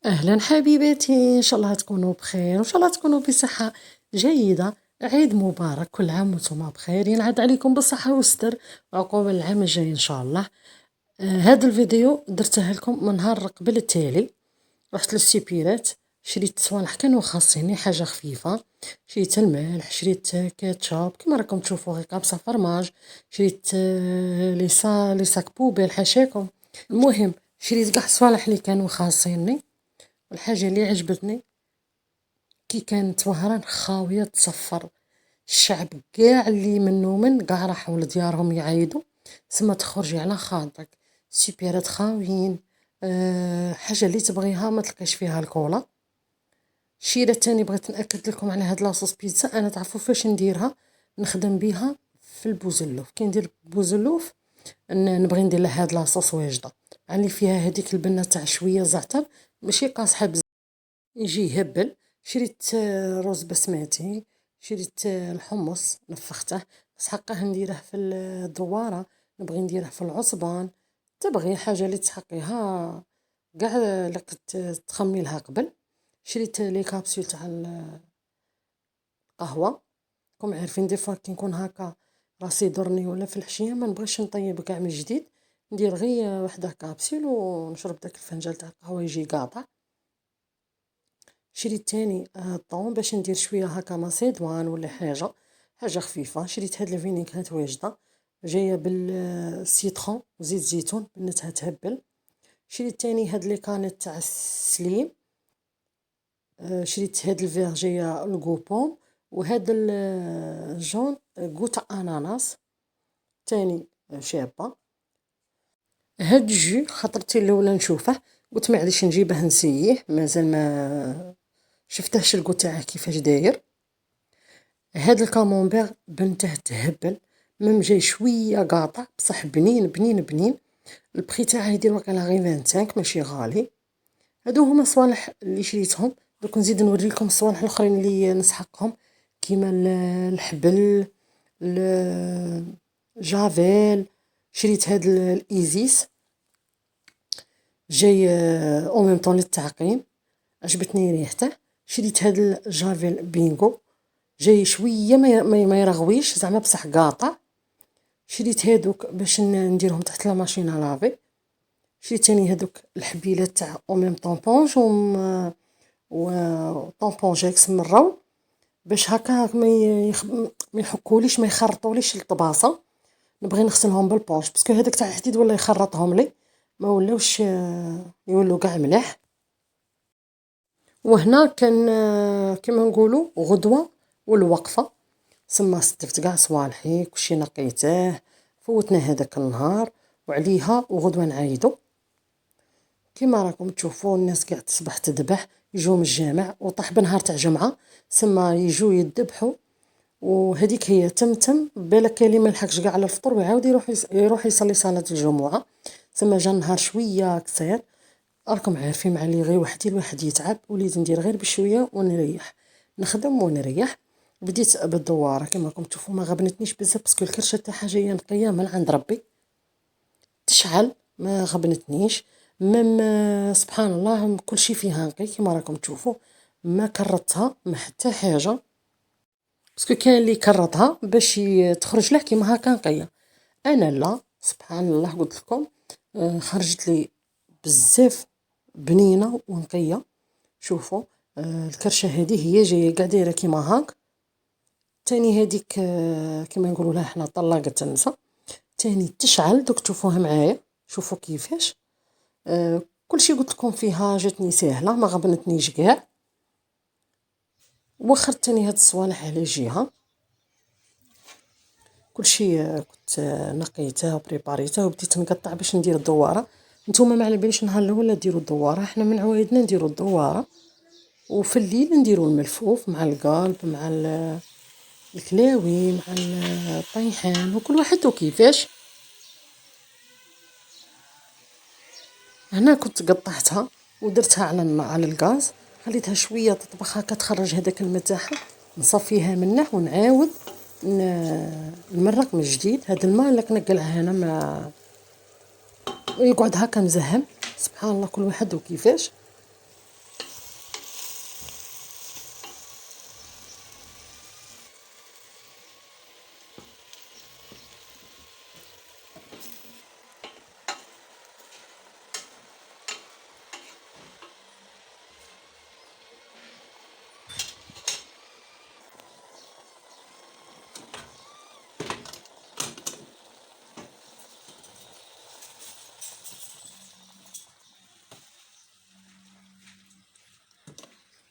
أهلا حبيباتي، إن شاء الله تكونوا بخير وإن شاء الله تكونوا بصحة جيدة. عيد مبارك، كل عام وانتم بخير، ينعاد عليكم بالصحة والستر وعقوبة العام الجاي إن شاء الله. هذا الفيديو درته لكم من نهار قبل التالي. رحت للسيبيرات، شريت صوالح كانوا خاصيني، حاجة خفيفة. شريت الملح، شريت كاتشاب كما راكم تشوفوا، غير كابسة فرماج، شريت لي ساك بوبيل حاشاكم. المهم شريت كاع الصوالح اللي كانوا خاصيني. والحاجة اللي عجبتني كي كانت وهران خاوية تصفر، الشعب كاع اللي منو من كاع راحوا لديارهم يعيدوا، سما تخرجي على خاطرك. سيبيرات خاويين، حاجة اللي تبغيها ما تلقاش فيها الكولا. الشيرة تاني بغيت نأكد لكم على هاد لاصوص بيتزا، انا تعرفوا فاش نديرها؟ نخدم بيها في البوزلوف. كي ندير بوزلوف نبغي ندير له هاد لاصوص واجده، اللي فيها هذيك البنه تاع شويه زعتر، ماشي قاصحه بزاف يجي يهبل. شريت رز بسمتي، شريت الحمص نفخته، بس حقه نديره في الدواره، نبغي نديره في العصبان. تبغي حاجه اللي تحقيها كاع لك تخمي لها قبل. شريت لي كابسول تاع القهوه. راكم عارفين دي فوا كي نكون هكا راسي درني ولا في الحشيه ما نبغيش نطيب كاع من جديد، ندير غير وحده كابسول ونشرب داك الفنجان تاع القهوه يجي قاطع. شريت تاني طون باش ندير شويه هكا ماسيدوان ولا حاجه خفيفه. شريت هاد الفينيغرات واجده، جايه بالسيترون وزيت زيتون بنتها تهبل. شريت تاني هاد لي كانيت تاع السليم. شريت هاد الفيغ جايه الكوبون، وهاد الجون قوت اناناس تاني شابه. هاد الجو خطرتي الاولى نشوفه، قلت معليش نجيبه نسيه، مازال ما شفتهش الكو تاعه كيفاش داير. هاد الكامونبير بنته تهبل، مم جاي شويه قاطع بصح بنين بنين بنين. البخي تاعه يدير وقيلا غير 25 ماشي غالي. هادو هما الصوالح اللي شريتهم. دوك نزيد نوريلكم الصوالح الاخرين اللي نسحقهم، كيما الحبل، جافيل. شريت هاد الايزيس جاي او ميم طون للتعقيم، عجبتني ريحته. شريت هاد الجافيل بينغو، جاي شويه ما يرغويش زعما بصح قاطع. شريت هادوك باش نديرهم تحت لا ماشين لافي. شريت تاني هادوك الحبيلات تاع او ميم طونبونج و طونبونجيكس من الرو، باش هكا ما يحكوليش ما يخرطوليش الطباسه. نبغي نغسلهم بالبونش باسكو هذاك تاع الحديد ولا يخرطهم لي، ما ولاوش يولوا كاع ملاح. وهنا كان كما نقولوا غدوه والوقفه، سما ستفت كاع صوالحي كلشي نقيته، فوتنا هذاك النهار وعليها وغدوه نعايدو. كما راكم تشوفوا الناس قاع تصبح تذبح، يجوا من الجامع وطاح بنهار تاع جمعه، سما يجوا يذبحوا. وهذيك هي تم بالك كاين اللي ما لحقش كاع على الفطور ويعاود يروح يصلي صلاه الجمعه. سما جا نهار شويه قصير. راكم عارفين مع اللي غير وحدي الواحد يتعب، وليت ندير غير بشويه ونريح، نخدم ونريح. بديت بالدواره كما راكم تشوفوا، ما غبنتنيش بزاف باسكو الكرشه تاعها جايه نقيه من عند ربي، تشعل ما غبنتنيش. مم سبحان الله كل شيء فيها نقي كما راكم تشوفوا، ما كررتها ما حتى حاجه، باسكو كاين اللي كررتها باش تخرج له كيما هكا نقيه. انا لا، سبحان الله قلت لكم خرجت لي بزاف بنينه ونقيه. شوفوا الكرشه هذه هي جايه قاع دايره كيما هاك. تاني هذيك كما نقولوا لها حنا طلاقه النساء، تاني تشعل دوك تشوفوها معايا. شوفوا كيفاش كل شيء قلت لكم فيها جاتني سهله ما غبنتنيش كاع. وخرت تاني هاد الصوالح على جهه، كل شيء كنت نقيته وبريباريته وبديت نقطع باش ندير الدواره. نتوما ما على باليش نهار الاول ديروا الدواره، حنا من عوايدنا نديروا الدواره، وفي الليل نديروا الملفوف مع القالب مع الكلاوي مع الطيحان، وكل واحد وكيفاش. هنا كنت قطعتها ودرتها على الغاز، خليتها شويه تطبخ هكا تخرج هذاك الماء تاعها، نصفيها منه ونعاود نمرق من جديد. هذا الماء لك نقلعه هنا ما يقعد هكا مزهم. سبحان الله كل واحد وكيفاش.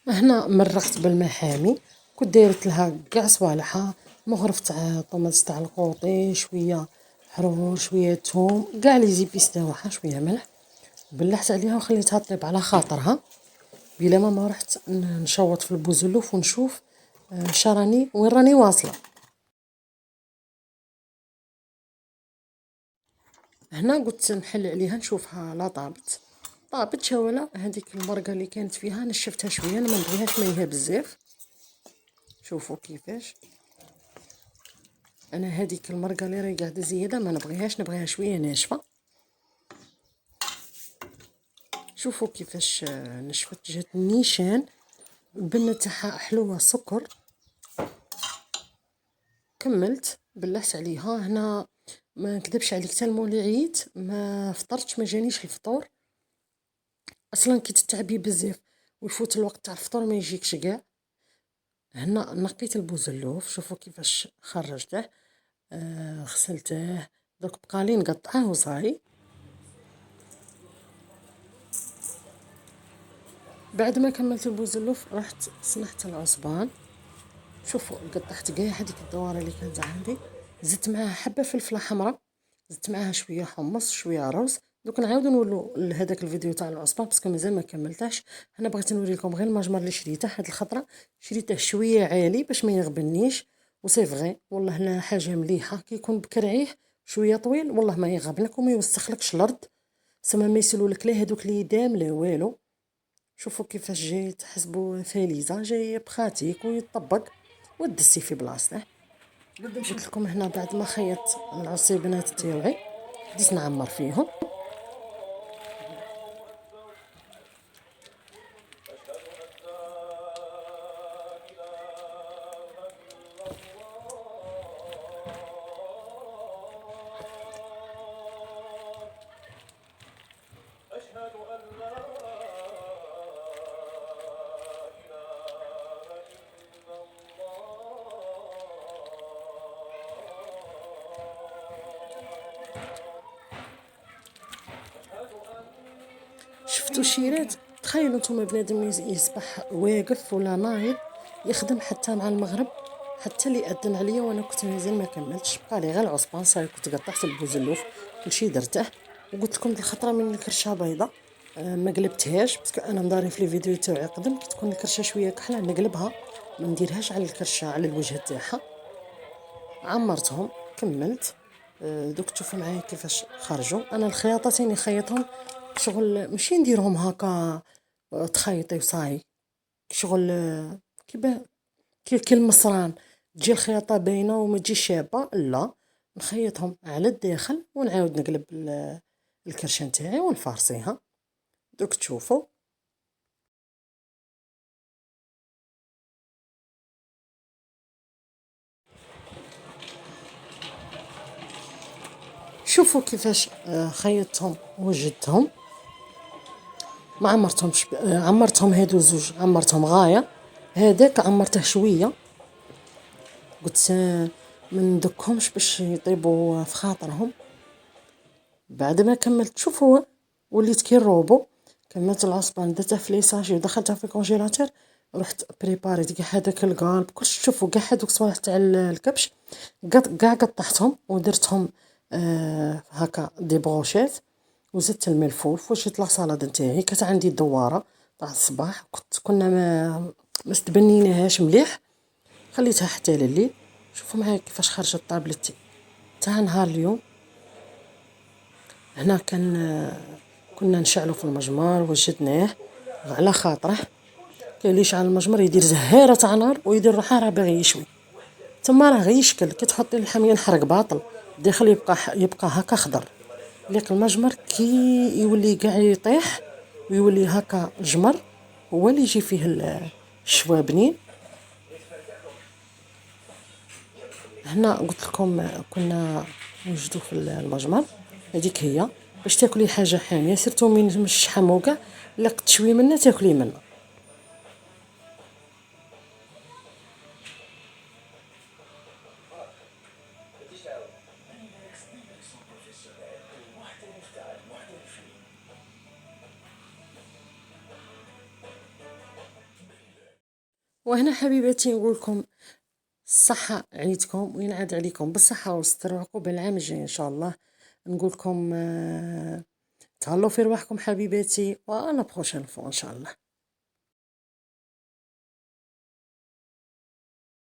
هنا مرقت بالماء حامي، كنت دايرت لها كاع صوالحها، مغرف تاع طوماط تاع القوطي، شويه حرور، شويه ثوم، كاع لي زيبيس تاعها، شويه ملح، بلحت عليها وخليتها طيب على خاطرها. بلا ما رحت نشوط في البوزلوف ونشوف شراني وين راني واصله. هنا قلت نحل عليها نشوفها لا طابت ولا هذيك المرقه اللي كانت فيها نشفتها شويه، انا ما نبغيهاش مليحه بزاف. شوفوا كيفاش انا هذيك المرقه اللي راهي قاعده زياده ما نبغيهاش، نبغيها شويه ناشفه. شوفوا كيفاش نشفت، جات نيشان، البنه تاعها حلوه سكر. كملت بلحت عليها. هنا ما نكذبش عليك حتى المولي عييت ما فطرتش، ما جانيش الفطور اصلا كي تتعبي بزاف ويفوت الوقت تاع الفطور ما يجيكش كاع. هنا نقيت البوزلوف، شوفوا كيفاش خرجته، غسلته، دوك بقالي نقطعه وصاي. بعد ما كملت البوزلوف رحت صنعت العصبان. شوفوا قطعت كاع هذيك الدواره اللي كانت عندي، زدت معاها حبه فلفله حمراء، زدت معاها شويه حمص، شويه رز. دوك نعاودو نولو لهداك الفيديو تاع العصبان باسكو مازال ما كملتهش. انا بغيت نوري لكم غير المجمر اللي شريته هاد الخطره، شريته شويه عالي باش ما يغبنيش، وسي فغي والله لا حاجه مليحه. كي يكون بكرعيه شويه طويل والله ما يغبنك وما يوسخلكش الارض، سما ما يسولولك لا هذوك ليدام لا والو. شوفوا كيفاش جاي، تحسبوا فاليزه جاي بخاتيك ويطبق ودسي في بلاصته. قلت لكم هنا بعد ما خيط العصيبنات تاوعي بديت نعمر فيهم. شفتوا شيرات؟ تخيلوا نتوما بنادم يصبح واقف ولا نايض يخدم حتى مع المغرب، حتى اللي اذن عليا وانا كنت مازال ما كملتش، بقى لي غير العصبان صاي. كنت قطعت البوزلوف كلشي درته. وقلت لكم ديك الخطره من الكرشه بيضه ما قلبتهاش باسكو انا مداري في لي فيديو تاعي قدم كي تكون الكرشه شويه كحله نقلبها، ما نديرهاش على الكرشه على الوجه تاعها. عمرتهم كملت. دوك تشوفوا معايا كيفاش خرجوا. انا الخياطتين خيطهم شغل ماشي نديرهم هكا تخيطي وصاي، شغل كي المصران تجي الخياطه باينه وما تجيش شابه، لا نخيطهم على الداخل ونعاود نقلب الكرشه نتاعي ونفارسيها. دوك تشوفوا شوفوا كيفاش خيطتهم وجدتهم. ما عمرتهمش عمرتهم هادو زوج، عمرتهم غايه. هذاك عمرته شويه، قلت ما ندكهمش باش يطيبوا في خاطرهم. بعد ما كملت شوفوا وليت كي الروبو. كملت العصبان درته في ليساجي ودخلتها في الكونجيلاتور. رحت بريباريت كاع هذاك القالب كلشي. شوفوا كاع هذوك الصوالح تاع الكبش كاع قطعتهم ودرتهم هكا دي بروشيت، وزدت الماء الفولف وشيت لاصالاد نتاعي. كانت عندي دواره تاع الصباح كنا ما استبنيناهاش مليح، خليتها حتى لليل. شوفوا معايا كيفاش خرجت طابلتي تاع نهار اليوم. هنا كنا نشعلو في المجمر وجدناه على خاطره. كاين اللي يشعل المجمر يدير زهيره تاع نار ويدير روحه راه باغي يشوي، تما راه غير يشكل. كي تحطي الحاميه ينحرق باطل، الداخل يبقى هكا خضر. لكن المجمر كي يولي كاع يطيح ويولي هكا جمر هو اللي يجي فيه الشوا بنين. هنا قلت لكم كنا نوجدو في المجمر. هذيك هي باش تاكلي حاجه حاميه سيرتو من الشحم وكاع، لا تشوي منها تاكلي منها. وهنا حبيباتي نقولكم الصحة عيدكم وينعاد عليكم بالصحة والستر وعقوبة العام الجاي إن شاء الله. نقولكم تهلاو في رواحكم حبيباتي وأنا بروشين فوا إن شاء الله.